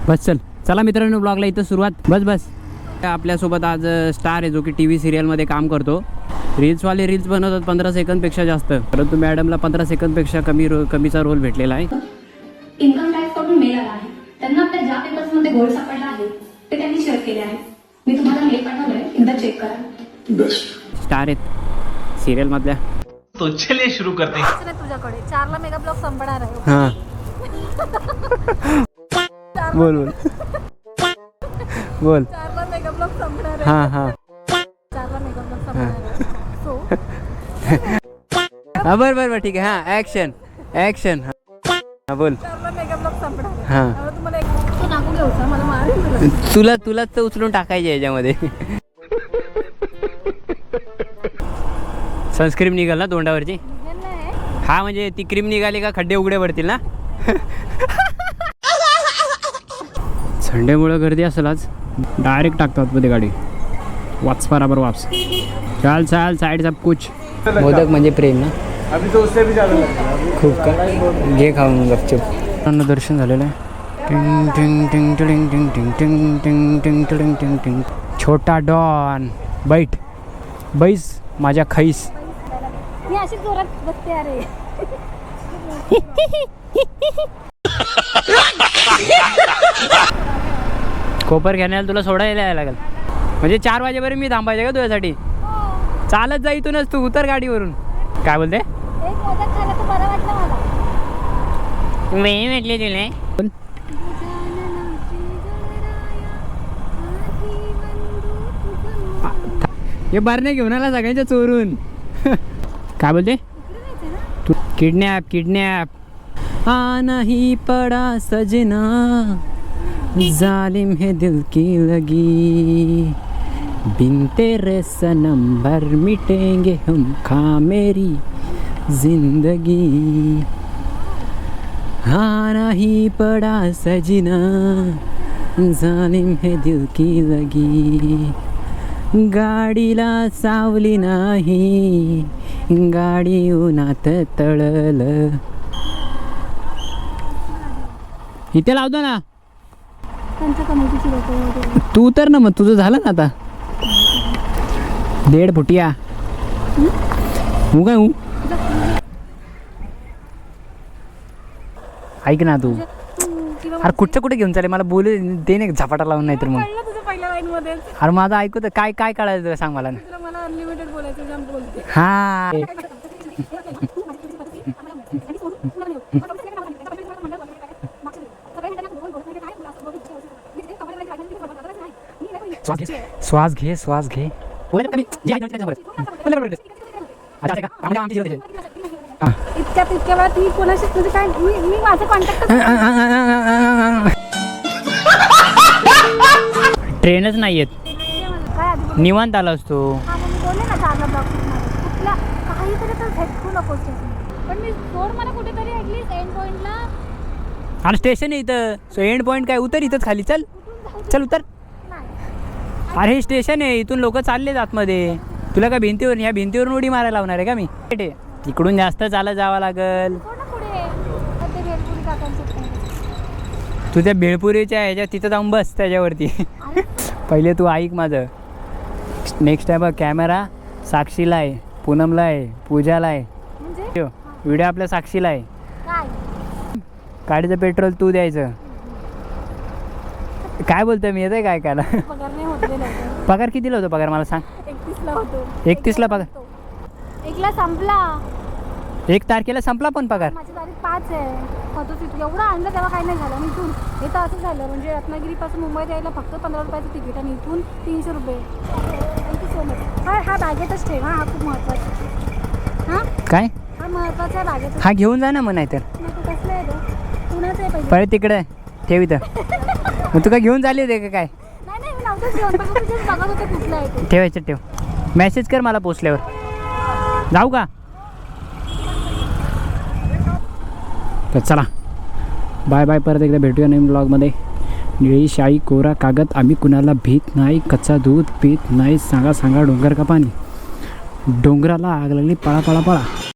बस चल. चला मित्रांनो, ब्लॉगला इथं सुरुवात. बस आपल्यासोबत आज स्टार आहे जो की TV सिरियलमध्ये काम करतो. रील्सवाले रील्स बनवतात 15 सेकंदपेक्षा जास्त, परंतु मॅडमला 15 सेकंदपेक्षा कमीचा रोल भेटलेला आहे. इन्कम टॅक्स कडून मेल आला आहे. त्यांना आपल्या ज्या पेपर्समध्ये घोळ सापडला आहे ते त्यांनी शेअर केले आहे. मी तुम्हाला मेल पाठवलाय, एकदा चेक करा. बेस्ट स्टार आहेत सिरियल मधल्या. तो चलिए शुरू करते हैं. तुझ्याकडे 4ला मेगा ब्लॉक संपणार आहे. हां बोल 4ला मेगा ब्लॉक संपणार आहे. हां 4ला मेगा ब्लॉक संपणार आहे. सो हां बरं ठीक आहे. हां ॲक्शन हां बोल. 4ला मेगा ब्लॉक संपणार आहे. हां तुम्हाला एक तू नाकू घ्यायचा मला मार. तुलाच तर उचलून टाकायचे याच्यामध्ये. सनस्क्रीम निघाल ना तोंडावरची. हा म्हणजे ती क्रीम निघाली का खड्डे उघडे पडतील ना. संडेमुळे गर्दी असेल आज. डायरेक्ट टाकतात मध्ये गाडी. वाच बराबर वापस. चाल साइड सब कुछ. मोदक म्हणजे प्रेम ना. अभी तो उससे भी ज़्यादा लगता है. खूप का घे खाऊन गपचूप. दर्शन झालेलं आहे. टिंग टिंग टिंग टिंग टिंग टिंग टिंग टिंग टिंग टिंग टिंग टिंग. छोटा डॉन बैस माझ्या खैस. मी अशी जोरात बसते. अरे कोपर घेण्याला तुला सोडायला यायला लागेल. म्हणजे 4 वाजेपर्यंत मी थांबायचं का तुझ्यासाठी. चालत जा इथूनच, तू उतर गाडीवरून. काय बोलते. एक मोदक खायला तर बरं वाटलं मला. मी म्हटले तुला. हे बारणे घेऊन आला सगळ्यांच्या चोरून. काय बोलते तू. किडनॅप आना ही पड़ा सजना, जालिम है दिल की लगी, बिन तेरे सनम भर मिटेंगे हम, खा मेरी जिंदगी. आना ही पड़ा सजना, जालिम है दिल की लगी. गाडीला सावली नाही, गाडी उन्हात तळल. इथे लावतो ना. त्यांच्या कमिटीची लोक तू तर ना, मग तुझं झालं ना आता. 1.5 फुटिया हू काय हू. ऐक ना तू. अरे कुठे घेऊन चालेल मला बोलू दे ना. झपाटा लावून नाही तर मग. तुझ्या पहिल्या लाईन मध्ये अरे माझं ऐकू तर काय कळायचं तुला सांग मला. मला अनलिमिटेड बोलायचं जाम बोलते. हा श्वास घे. इतक्या वेळात मी कोणाशी तुझं काय मी माझं कॉन्टॅक्ट. ट्रेनच नाही येत. निवांत आला असतो. बोलले ना 4ला ब्लॉक कुठला काहीतरी तर झटकू नकोस. पण मी सोड मला कुठेतरी ॲटलीस्ट एंड पॉईंटला. आणि स्टेशन आहे इथं. सो एंड पॉईंट काय, उतर इथंच खाली. चल उतर. अरे हे स्टेशन आहे, इथून लोक चालले आतमध्ये. तुला काय भिंतीवर, ह्या भिंतीवरून उडी मारायला लावणार आहे का मी. इकडून जास्त चालत जावं लागल. तू त्या भेळपुरीच्या ह्याच्या तिथं जाऊन बस त्याच्यावरती. पहिले तू ऐक माझं. नेक्स्ट टाइम कॅमेरा साक्षीला आहे, पूनमला आहे, पूजाला आहे. व्हिडिओ आपल्या साक्षीला आहे. गाडीचं पेट्रोल तू द्यायचं. काय बोलतोय मी. येतंय काय कायला. पगार कितीला होतो. पगार मला सांग. 31ला होतो. 31ला पगार. 1ला संपला. 1 तारखेला संपला पण पगार. माझी तारीख 5 आहे. एवढं आणलं तेव्हा काही नाही झालं. इथून इथं असं झालं म्हणजे रत्नागिरीपासून मुंबईत यायला फक्त 15 रुपयाचं तिकीट आणि इथून 300 रुपये. Thank you so much. हा बॅगेतच ठेव. हा खूप महत्त्वाचा. हां काय हा महत्त्वाचा आहे बॅगेत. हा घेऊन जा ना मग. नाहीतर कसलं आहे तो. कुणाचं आहे पहिले. परत तिकडे ठेव इथं. मग तू काय घेऊन झाली होते का काय. नाही मी नव्हतंच घेऊन. पण तुझ्याच बघत होते कुठलं आहे ते. ठेवायचं ठेव. मेसेज कर मला पोचल्यावर. जाऊ का. तर चला बाय. परत एकदा भेटूया नवीन ब्लॉगमध्ये. निळी शाई कोरा कागद, आम्ही कुणाला भीत नाही, कच्चा दूध पीत नाही, सांगा डोंगर का पाणी, डोंगराला आग लागली पळा.